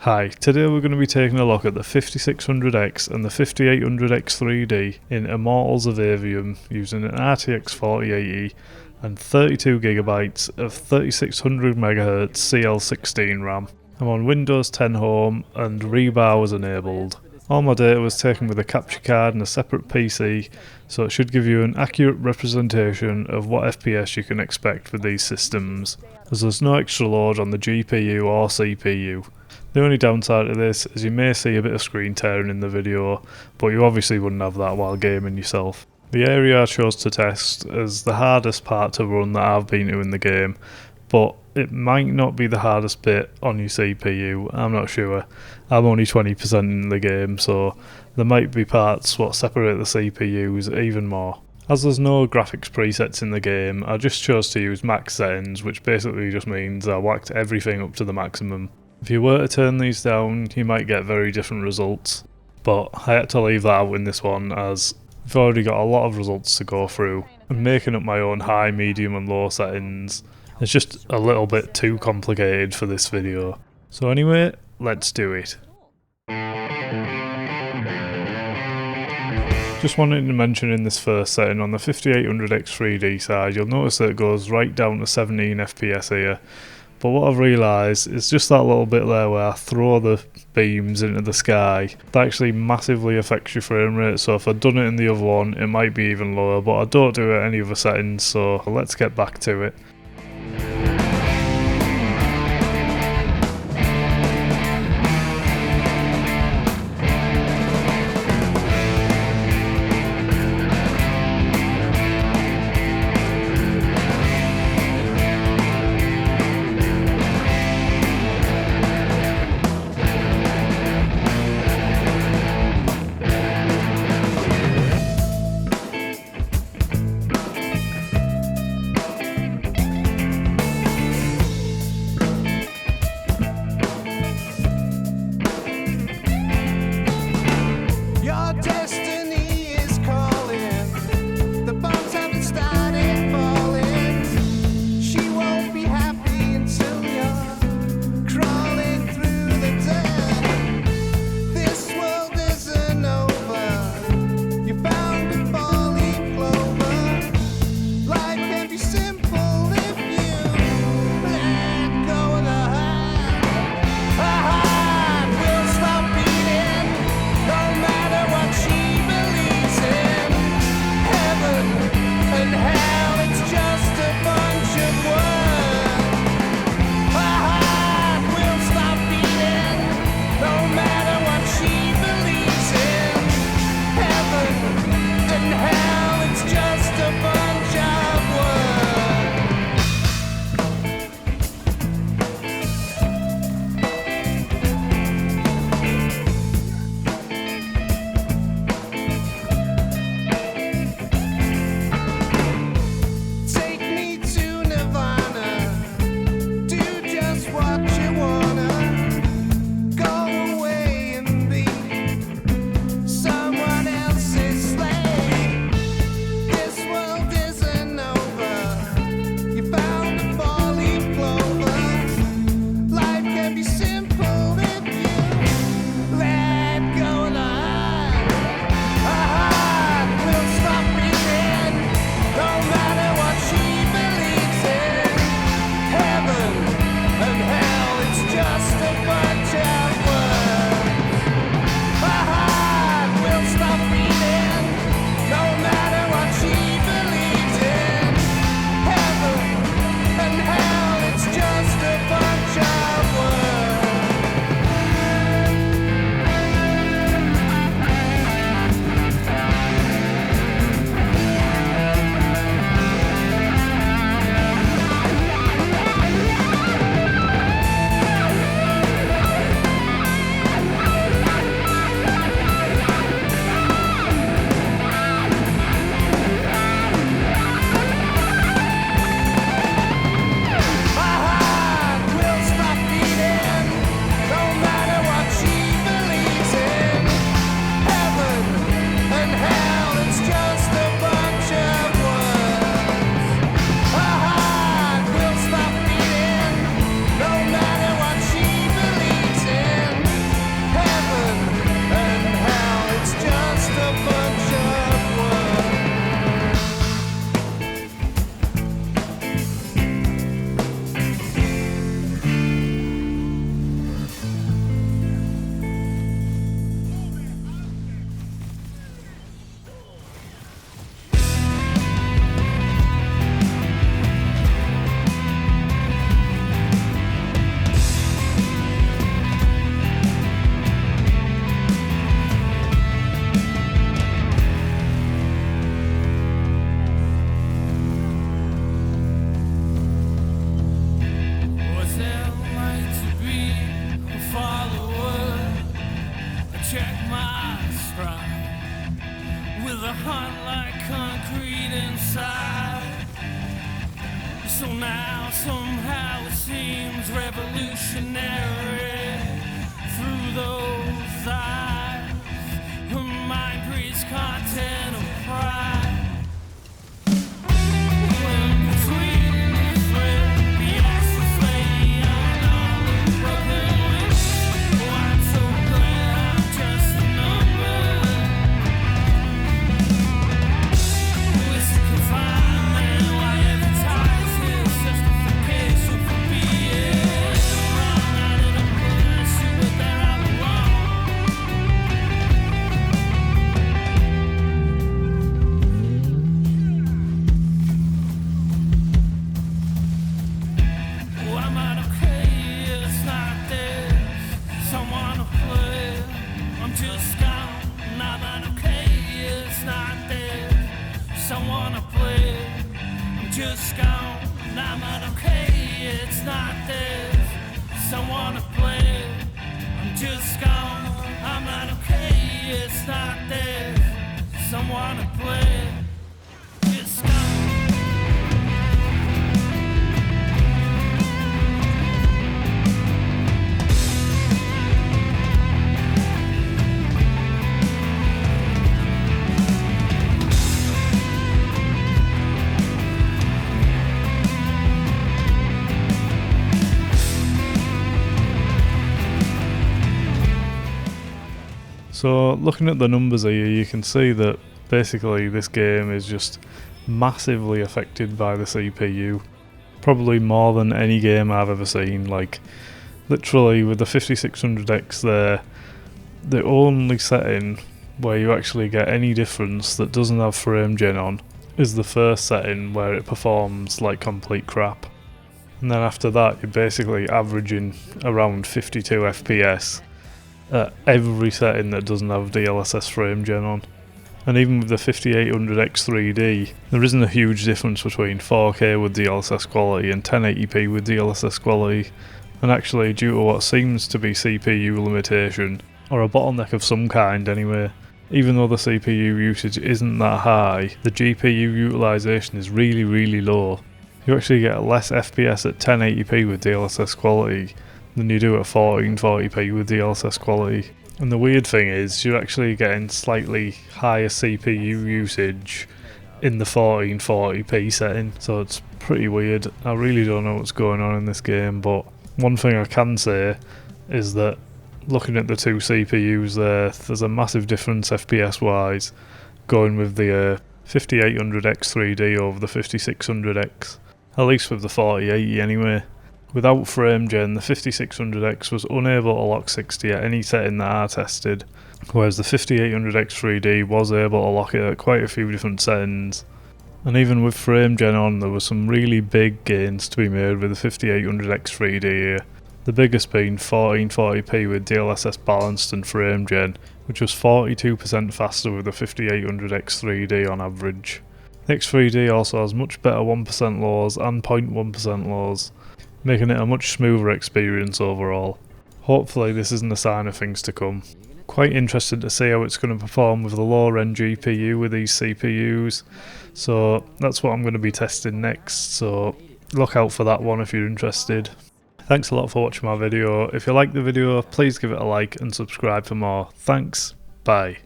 Hi, today we're going to be taking a look at the 5600X and the 5800X 3D in Immortals of Aveum using an RTX 4080 and 32GB of 3600MHz CL16 RAM. I'm on Windows 10 Home and rebar was enabled. All my data was taken with a capture card and a separate PC, so it should give you an accurate representation of what FPS you can expect with these systems, as there's no extra load on the GPU or CPU. The only downside to this is you may see a bit of screen tearing in the video, but you obviously wouldn't have that while gaming yourself. The area I chose to test is the hardest part to run that I've been to in the game, but it might not be the hardest bit on your CPU, I'm not sure. I'm only 20% in the game, so there might be parts what separate the CPUs even more. As there's no graphics presets in the game, I just chose to use max settings, which basically just means I whacked everything up to the maximum. If you were to turn these down, you might get very different results, but I had to leave that out in this one as I've already got a lot of results to go through, and making up my own high, medium and low settings is just a little bit too complicated for this video. So anyway, let's do it. Just wanted to mention in this first setting on the 5800X 3D side, you'll notice that it goes right down to 17 FPS here. But what I've realised is just that little bit there where I throw the beams into the sky, that actually massively affects your frame rate, so if I'd done it in the other one it might be even lower, but I don't do it at any other settings, so let's get back to it. check my stride with a heart like concrete inside. So now somehow it seems revolutionary through those eyes. Her mind breeds content of pride. Just gone, I'm not okay, it's not this. Someone to play. I'm just gone, I'm not okay, it's not this. Someone to play. Just gone. So looking at the numbers here, you can see that basically this game is just massively affected by the CPU. Probably more than any game I've ever seen. Like literally with the 5600X there, the only setting where you actually get any difference that doesn't have frame gen on is the first setting where it performs like complete crap. And then after that you're basically averaging around 52 FPS at every setting that doesn't have DLSS frame gen on. And even with the 5800X 3D, there isn't a huge difference between 4K with DLSS quality and 1080p with DLSS quality. And actually, due to what seems to be CPU limitation, or a bottleneck of some kind anyway, even though the CPU usage isn't that high, the GPU utilization is really low. You actually get less FPS at 1080p with DLSS quality than you do at 1440p with DLSS quality. And the weird thing is, you're actually getting slightly higher CPU usage in the 1440p setting, so it's pretty weird. I really don't know what's going on in this game, but one thing I can say is that looking at the two CPUs there's a massive difference FPS wise going with the 5800X 3D over the 5600X, at least with the 4080 anyway. Without frame gen, the 5600X was unable to lock 60 at any setting that I tested, whereas the 5800X 3D was able to lock it at quite a few different settings. And even with frame gen on, there were some really big gains to be made with the 5800X 3D here. The biggest being 1440p with DLSS balanced and frame gen, which was 42% faster with the 5800X 3D on average. The X3D also has much better 1% lows and 0.1% lows, making it a much smoother experience overall. Hopefully this isn't a sign of things to come. Quite interested to see how it's going to perform with the lower end GPU with these CPUs, so that's what I'm going to be testing next, so look out for that one if you're interested. Thanks a lot for watching my video. If you liked the video, please give it a like and subscribe for more. Thanks, bye.